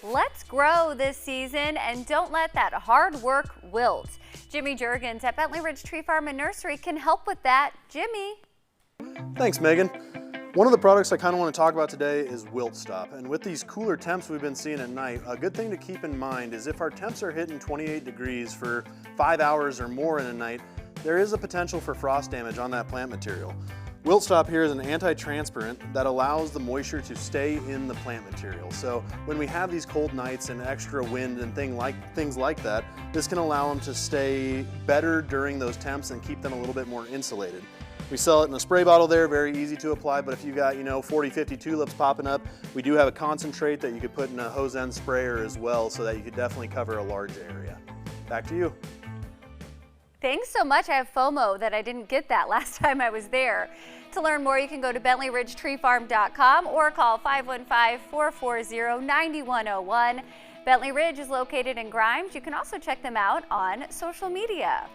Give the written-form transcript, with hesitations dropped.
Let's grow this season and don't let that hard work wilt. Jimmy Juergens at Bentley Ridge Tree Farm and Nursery can help with that. Jimmy. Thanks, Megan. One of the products I kind of want to talk about today is Wilt Stop. And with these cooler temps we've been seeing at night, a good thing to keep in mind is if our temps are hitting 28 degrees for 5 hours or more in a night, there is a potential for frost damage on that plant material. Wilt Stop here is an anti-transpirant that allows the moisture to stay in the plant material. So when we have these cold nights and extra wind and things like that, this can allow them to stay better during those temps and keep them a little bit more insulated. We sell it in a spray bottle there, very easy to apply, but if you got, 40, 50 tulips popping up, we do have a concentrate that you could put in a hose end sprayer as well so that you could definitely cover a large area. Back to you. Thanks so much. I have FOMO that I didn't get that last time I was there. To learn more, you can go to BentleyRidgeTreeFarm.com or call 515-440-9101. Bentley Ridge is located in Grimes. You can also check them out on social media.